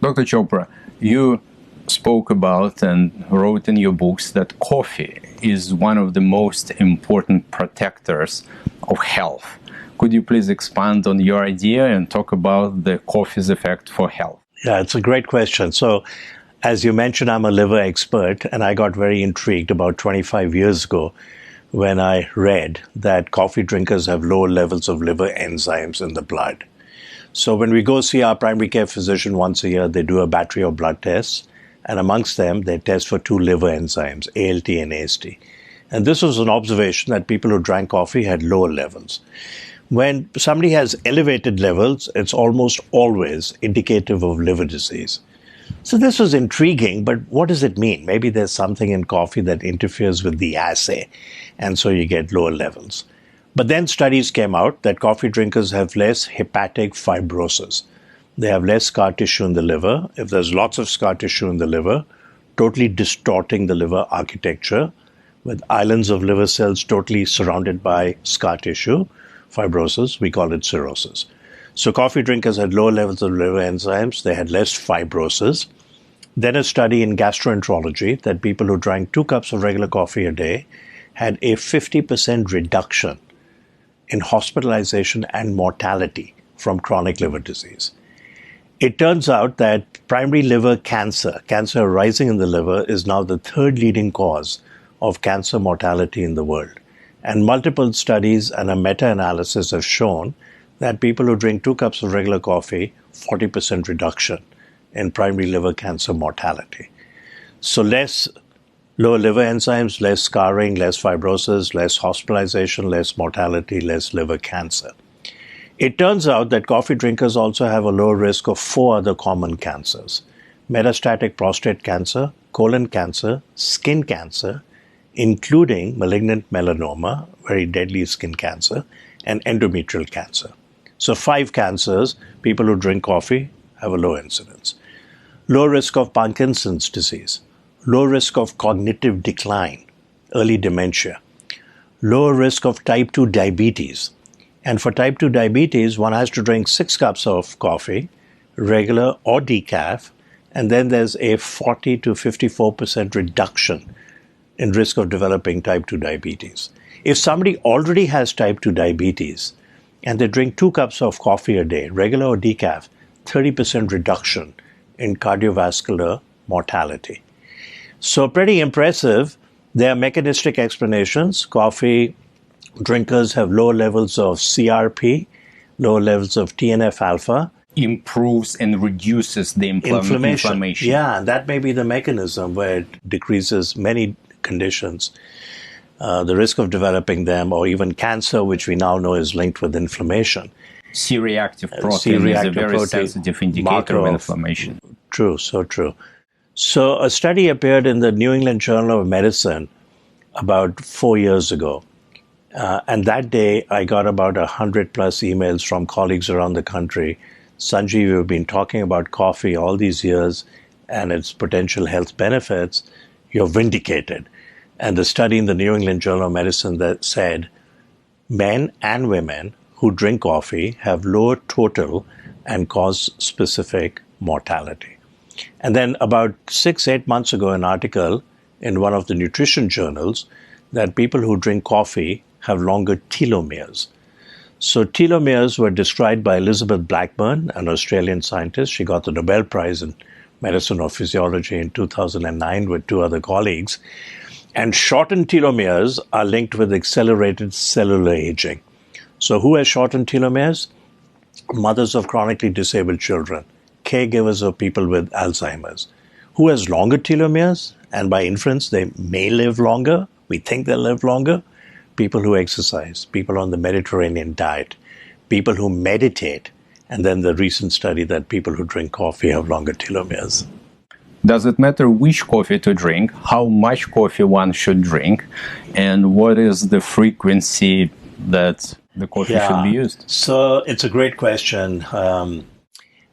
Dr. Chopra, you spoke about and wrote in your books that coffee is one of the most important protectors of health. Could you please expand on your idea and talk about the coffee's effect for health? Yeah, it's a great question. So, as you mentioned, I'm a liver expert, and I got very intrigued about 25 years ago when I read that coffee drinkers have low levels of liver enzymes in the blood. So when we go see our primary care physician once a year, they do a battery of blood tests, and amongst them, they test for two liver enzymes, ALT and AST. And this was an observation that people who drank coffee had lower levels. When somebody has elevated levels, it's almost always indicative of liver disease. So this was intriguing, but what does it mean? Maybe there's something in coffee that interferes with the assay, and so you get lower levels. But then studies came out that coffee drinkers have less hepatic fibrosis. They have less scar tissue in the liver. If there's lots of scar tissue in the liver, totally distorting the liver architecture, with islands of liver cells totally surrounded by scar tissue, fibrosis, we call it cirrhosis. So coffee drinkers had lower levels of liver enzymes, they had less fibrosis. Then a study in gastroenterology that people who drank 2 cups of regular coffee a day had a 50% reduction in hospitalization and mortality from chronic liver disease. It turns out that primary liver cancer arising in the liver, is now the 3rd leading cause of cancer mortality in the world. And multiple studies and a meta-analysis have shown that people who drink 2 cups of regular coffee, 40% reduction in primary liver cancer mortality. So lower liver enzymes, less scarring, less fibrosis, less hospitalization, less mortality, less liver cancer. It turns out that coffee drinkers also have a lower risk of 4 other common cancers: metastatic prostate cancer, colon cancer, skin cancer, including malignant melanoma, very deadly skin cancer, and endometrial cancer. So 5 cancers, people who drink coffee have a low incidence. Low risk of Parkinson's disease, low risk of cognitive decline, early dementia, low risk of type 2 diabetes. And for type 2 diabetes, one has to drink 6 cups of coffee, regular or decaf, and then there's a 40 to 54% reduction in risk of developing type 2 diabetes. If somebody already has type 2 diabetes and they drink 2 cups of coffee a day, regular or decaf, 30% reduction in cardiovascular mortality. So pretty impressive. There are mechanistic explanations. Coffee drinkers have lower levels of CRP, lower levels of TNF-alpha. Improves and reduces the inflammation. Yeah, that may be the mechanism where it decreases many conditions, the risk of developing them, or even cancer, which we now know is linked with inflammation. C-reactive protein is a very sensitive indicator of inflammation. True, so true. So a study appeared in the New England Journal of Medicine about 4 years ago. And that day, I got about 100 plus emails from colleagues around the country. Sanjeev, you've been talking about coffee all these years and its potential health benefits. You're vindicated. And the study in the New England Journal of Medicine that said men and women who drink coffee have lower total and cause-specific mortality. And then about 6-8 months ago, an article in one of the nutrition journals that people who drink coffee have longer telomeres. So telomeres were described by Elizabeth Blackburn, an Australian scientist. She got the Nobel Prize in Medicine or Physiology in 2009 with 2 other colleagues. And shortened telomeres are linked with accelerated cellular aging. So who has shortened telomeres? Mothers of chronically disabled children, caregivers of people with Alzheimer's. Who has longer telomeres? And by inference, they may live longer. We think they'll live longer. People who exercise, people on the Mediterranean diet, people who meditate, and then the recent study that people who drink coffee have longer telomeres. Does it matter which coffee to drink, how much coffee one should drink, and what is the frequency that the coffee should be used? So it's a great question.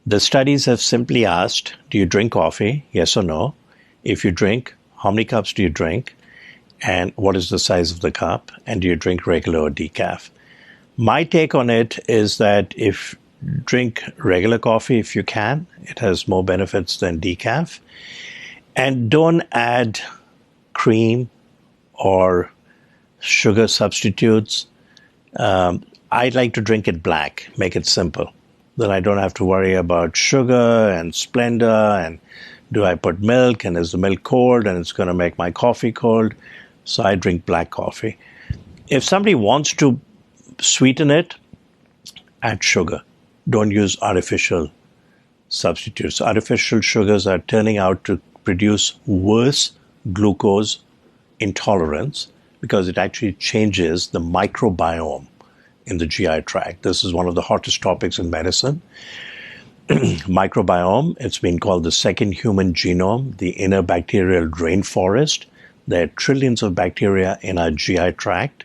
The studies have simply asked, do you drink coffee? Yes or no? If you drink, how many cups do you drink? And what is the size of the cup? And do you drink regular or decaf? My take on it is that if drink regular coffee if you can. It has more benefits than decaf. And don't add cream or sugar substitutes. I like to drink it black, make it simple. Then I don't have to worry about sugar and Splenda and do I put milk and is the milk cold and it's going to make my coffee cold. So I drink black coffee. If somebody wants to sweeten it, add sugar. Don't use artificial substitutes. Artificial sugars are turning out to produce worse glucose intolerance because it actually changes the microbiome in the GI tract. This is one of the hottest topics in medicine. Microbiome, it's been called the second human genome, the inner bacterial rainforest. There are trillions of bacteria in our GI tract.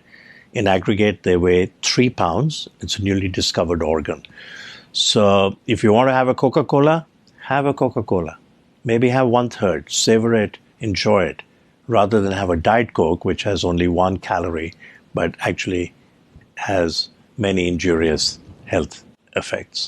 In aggregate, they weigh 3 pounds. It's a newly discovered organ. So if you want to have a Coca-Cola, have a Coca-Cola. Maybe have 1/3, savor it, enjoy it, rather than have a Diet Coke, which has only 1 calorie, but actually has many injurious health effects.